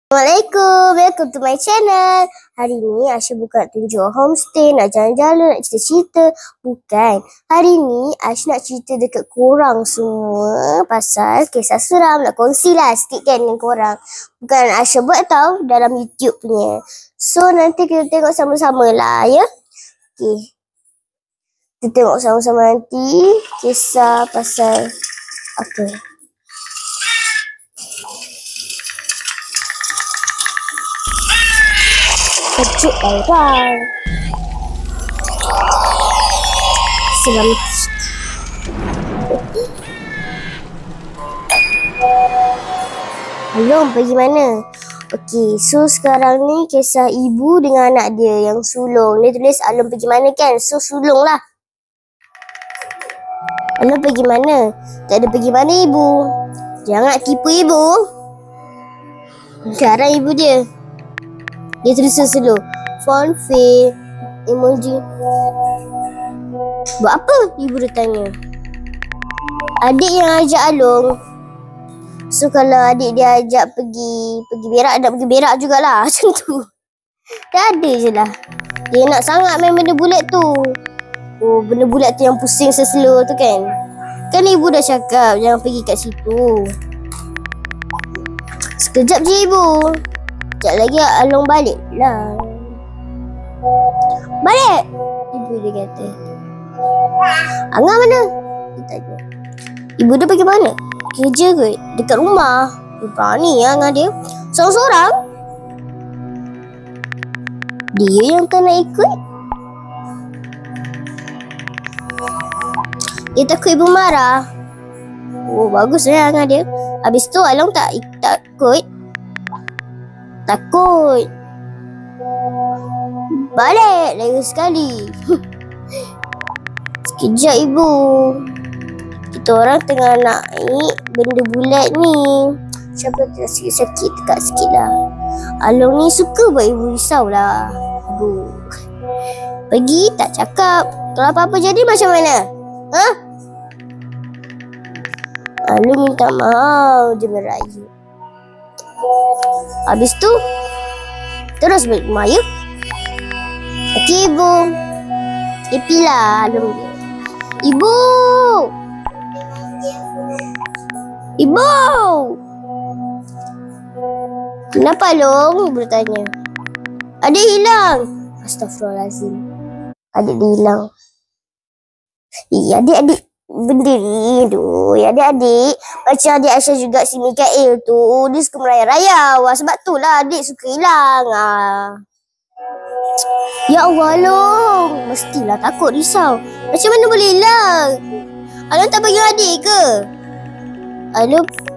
Assalamualaikum, welcome to my channel. Hari ni Aisyah bukan tunjuk homestay, nak jalan-jalan, nak cerita-cerita. Bukan. Hari ni Aisyah nak cerita dekat korang semua pasal kisah seram. Nak kongsi lah sikit kan dengan korang. Bukan Aisyah buat tau, dalam YouTube punya. So nanti kita tengok sama-sama lah ya. Okay. Kita tengok sama-sama nanti kisah pasal apa. Kejut orang. Seram. Along pergi mana? Okey, so sekarang ni kisah ibu dengan anak dia yang sulung. Dia tulis Along pergi mana kan? So sulung lah. Along pergi mana? Tak ada pergi mana ibu. Jangan tipu ibu. Sekarang ibu dia. Dia tulis slow. Font fail. Emoji. Buat apa? Ibu dia tanya. Adik yang ajak Along. So kalau adik dia ajak pergi berak, nak pergi berak jugalah. Macam tu. Dah ada je lah. Dia nak sangat main benda bulat tu. Oh, benda bulat tu yang pusing seslow tu kan. Kan ibu dah cakap jangan pergi kat situ. Sekejap je ibu. Sekejap lagi Along balik lah. Balik! Ibu dia kata. Angah mana? Dia tanya. Ibu dia pergi mana? Kerja ke? Dekat rumah. Berani lah Angah dia. Seorang-seorang. Dia yang tak nak ikut. Dia takut ibu marah. Oh, bagus lah Angah dia. Habis tu Along tak ikut. Takut. Balik lagi sekali. Sekejap ibu. Kita orang tengah naik benda bulat ni. Siapa tu sakit-sakit dekat sikit lah. Along ni suka buat ibu risau lah. Aduh. Pergi tak cakap. Kalau apa-apa jadi macam mana? Ha? Along minta maaf. Dia merayu. Habis tu terus balik rumah ya. Okey ibu. Happy lah Along dia. Ibu. Ibu. Kenapa Along? Ibu tanya. Adik hilang. Astaghfirullahalazim. Adik dia hilang. Adik-adik benda ni. Aduh, adik-adik. Macam adik Aisyah juga si Mikael tu. Dia suka merayau-rayau. Sebab tu lah adik suka hilang. Ya Allah Along. Mestilah takut risau. Macam mana boleh hilang? Along tak panggil adik ke?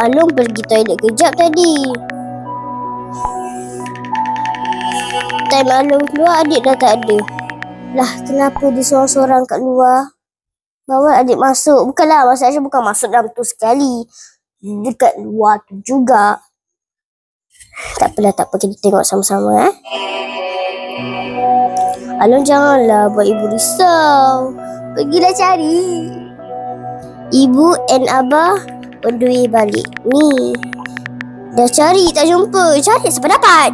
Along pergi toilet kejap tadi. Time Along keluar adik dah tak ada. Lah kenapa dia seorang-seorang kat luar? Bawa adik masuk. Bukanlah maksudnya bukan masuk dalam tu sekali. Dekat luar tu juga. Tak apalah, tak apa. Kita tengok sama-sama Along janganlah buat ibu risau. Pergilah cari. Ibu and Abah on the way balik. Ni. Dah cari tak jumpa. Cari sampai dapat.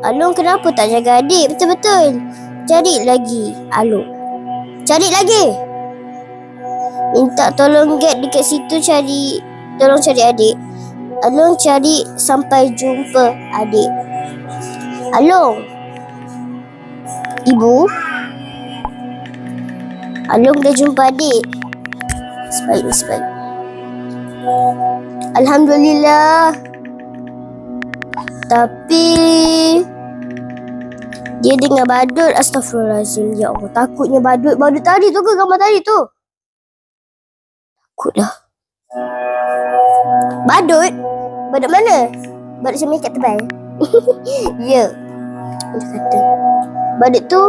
Along kenapa tak jaga adik betul-betul? Cari lagi Along. Cari lagi. Minta tolong get dekat situ cari. Tolong cari adik. Along cari sampai jumpa adik. Along. Ibu. Along dah jumpa adik. Sebaik. Alhamdulillah. Tapi dia dengar badut. Astaghfirullahalazim. Ya Allah, takutnya badut. Badut tadi tu ke gambar tadi tu? Takutlah. Badut? Badut mana? Badut macam ikat tebal. Ya. Dia kata. Badut tu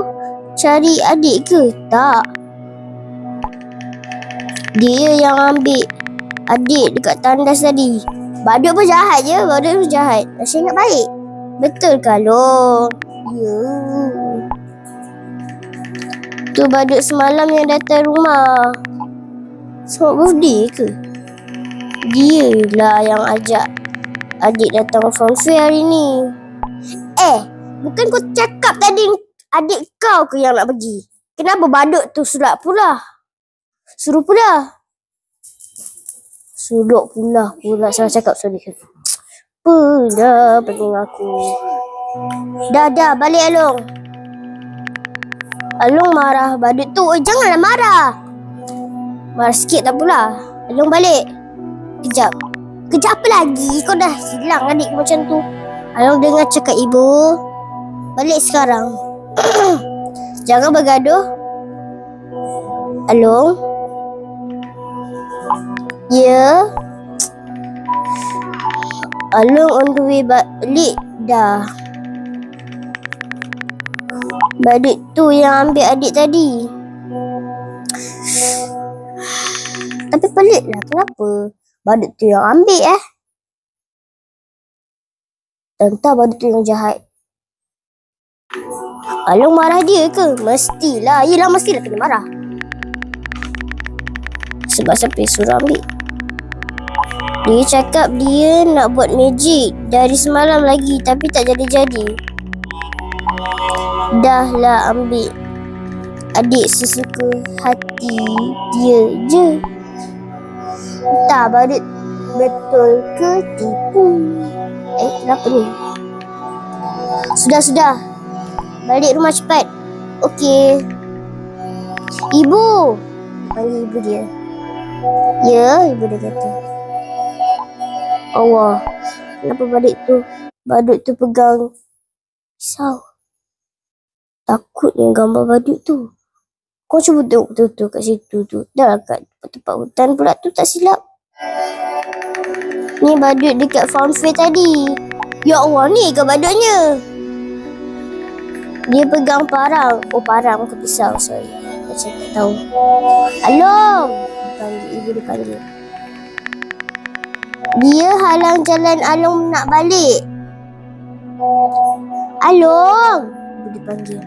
cari adik ke? Tak. Dia yang ambil adik dekat tandas tadi. Badut pun jahat je. Badut pun jahat. Aisyah ingat baik. Betul ke Along? Ya. Tu badut semalam yang datang rumah. Selamat birthday ke? Dia lah yang ajak adik datang fun fair hari ni. Bukan kau cakap tadi adik kau ke yang nak pergi? Kenapa badut tu suruh pula? Suruh pula. Salah cakap, sorry. Pula pening aku. Dah, balik Along. Along marah badut tu. Janganlah marah. Marah sikit tak pula. Along balik. Kejap apa lagi? Kau dah hilang adik macam tu. Along dengar cakap ibu. Balik sekarang. Jangan bergaduh. Along. Ya. Along on the way balik dah. Badut tu yang ambil adik tadi. Tapi peliklah kenapa badut tu yang ambil Entah badut tu yang jahat. Along marah dia ke? Mestilah. Yelah, mestilah kena marah. Sebab siapa yang suruh ambil? Dia cakap dia nak buat magic dari semalam lagi, tapi tak jadi-jadi. Dah lah ambil adik sesuka hati dia je. Entah badut betul ke tipu. Kenapa ni? Sudah. Balik rumah cepat. Okey. Ibu. Panggil ibu dia. Ya, ibu dia kata. Allah. Kenapa badut tu pegang pisau? Takutnya gambar badut tu. Kau cuba tengok betul-betul kat situ tu. Dah kat tempat hutan pula tu, tak silap. Ni badut dekat farm fair tadi. Ya Allah, ni ke badutnya? Dia pegang parang. Parang ke pisau, sorry. Macam tak tahu. Along! Ibu dia panggil. Dia halang jalan Along nak balik. Along! Ibu dia panggil.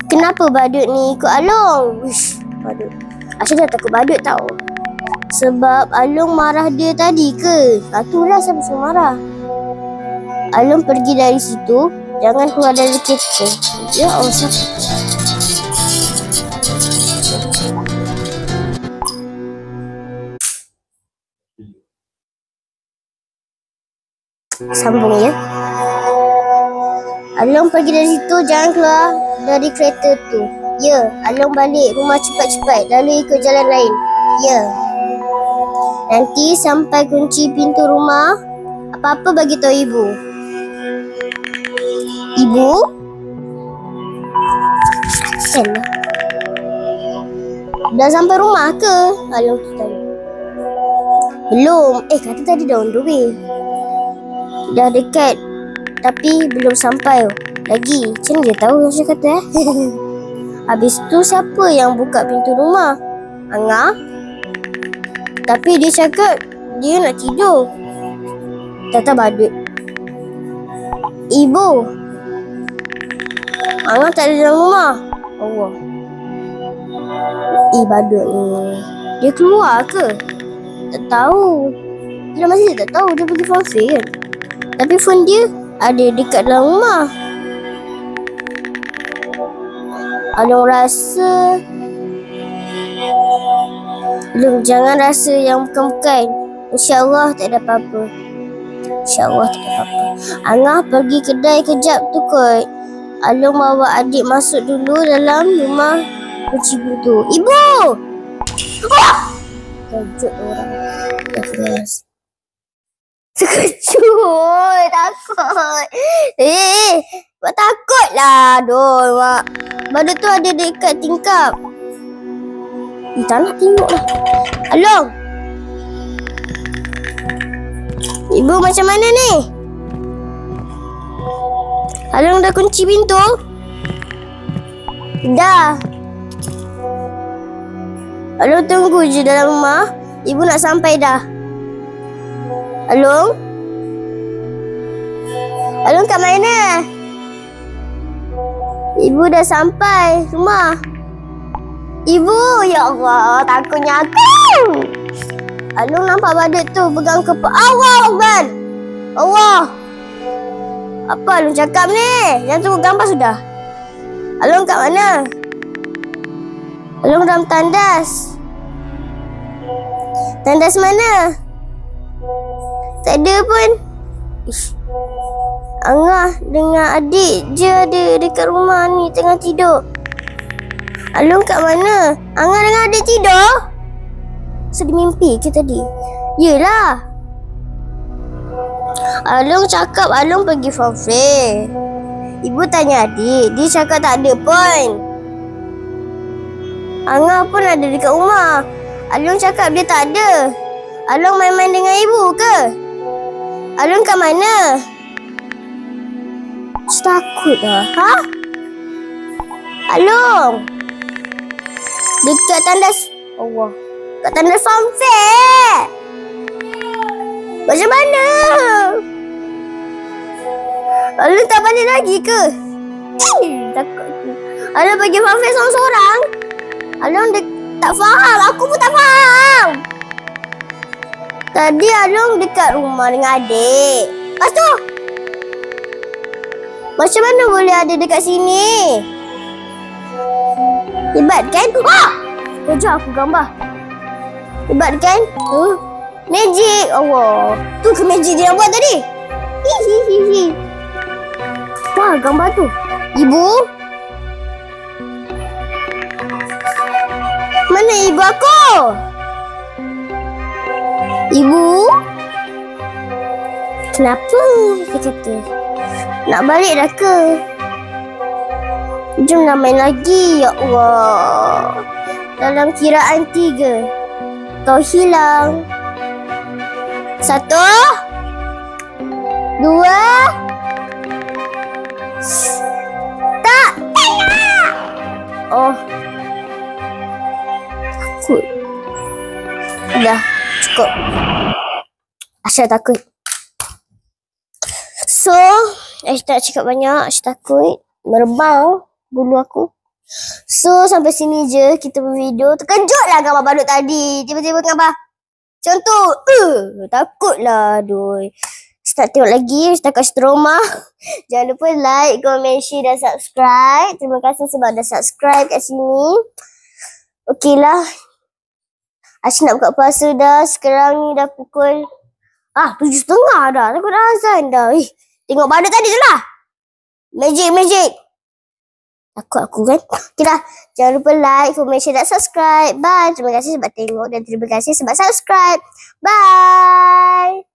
Kenapa badut ni ikut Along? Badut. Asyik dah takut badut tau. Sebab Along marah dia tadi ke? Itulah siapa suruh marah. Along pergi dari situ. Jangan keluar dari kereta. Ya Allah, sambung ya. Along pergi dari situ. Jangan keluar dari kereta tu. Ya. Along balik rumah cepat-cepat, lalu ikut jalan lain. Ya. Nanti sampai kunci pintu rumah, apa-apa bagi tahu ibu. Ibu? Dah sampai rumah ke? Along tu tadi. Belum. Kata tadi dah on the way. Dah dekat, tapi belum sampai lagi. Macam mana dia tahu yang saya kata Habis tu siapa yang buka pintu rumah? Angah. Tapi dia cakap dia nak tidur. Tata badut. Ibu. Angah tak ada dalam rumah. Allah. Badut ni. Dia keluar ke? Tak tahu. Dia masih tak tahu. Dia pergi phone fair kan? Tapi phone dia ada dekat dalam rumah. Along rasa belum, jangan rasa yang bukan-bukan. InsyaAllah tak ada apa-apa. InsyaAllah tak ada apa-apa. Angah pergi kedai kejap tu kot. Along bawa adik masuk dulu dalam rumah, kunci pintu. Ibu! Kejut orang. Dah keras. Terkejut. Takut. Buat takut lah. Aduh, mak. Badut tu ada dekat tingkap. Tak nak tengok lah. Along. Ibu macam mana ni? Along dah kunci pintu? Dah. Along tunggu je dalam rumah. Ibu nak sampai dah. Along? Along kat mana? Ibu dah sampai rumah. Ibu, ya Allah, takutnya aku. Alung nampak badut tu pegang kepala. Allah Akbar. Allah. Apa Alung cakap ni? Jangan tunggu gambar sudah. Alung kat mana? Alung dalam tandas. Tandas mana? Tak ada pun. Ish. Angah dengan adik je ada dekat rumah ni tengah tidur. Alung kat mana? Angah dengan adik tidur? Sedih mimpi ke tadi? Yelah. Alung cakap Alung pergi form fair. Ibu tanya adik, dia cakap tak ada pun. Angah pun ada dekat rumah. Alung cakap dia tak ada. Alung main-main dengan ibu ke? Alung kat mana? Takut dah. Ha? Alung. Dekat tandas. Allah. Kat tandas form fair. Macam mana? Alung tak balik lagi ke? Takut aku. Alung pergi form fair seorang-seorang. Alung tak faham. Aku pun tak faham. Tadi Alung dekat rumah dengan adik. Lepas tu? Macam mana boleh ada dekat sini? Hebat kan? Wah! Kejap aku gambar. Hebat kan? Magic. Allah. Tu ke magic dia buat tadi? Hihihihi. Wah, gambar tu. Ibu? Mana ibu aku? Ibu? Kenapa? Dia kata. Nak balik dah ke? Jom nak main lagi. Ya Allah. Dalam kiraan 3. Kau hilang. 1 2 Tak. Oh. Takut. Dah. Cukup. Aisyah takut. So, Aisyah tak cakap banyak. Aisyah takut. Merebang bulu aku. So, sampai sini je kita bervideo. Terkejutlah gambar badut tadi. Tiba-tiba gambar macam tu. Takutlah. Aduh. Start tengok lagi. Setakat stroma. Jangan lupa like, komen, share dan subscribe. Terima kasih sebab dah subscribe kat sini. Okey lah. Aisyah nak buka puasa dah. Sekarang ni dah pukul 7.30 dah. Takut dah azan dah. Tengok badut tadi tu lah. Magic. Takut aku kan. Okay dah. Jangan lupa like, komen, share dan subscribe. Bye. Terima kasih sebab tengok dan terima kasih sebab subscribe. Bye.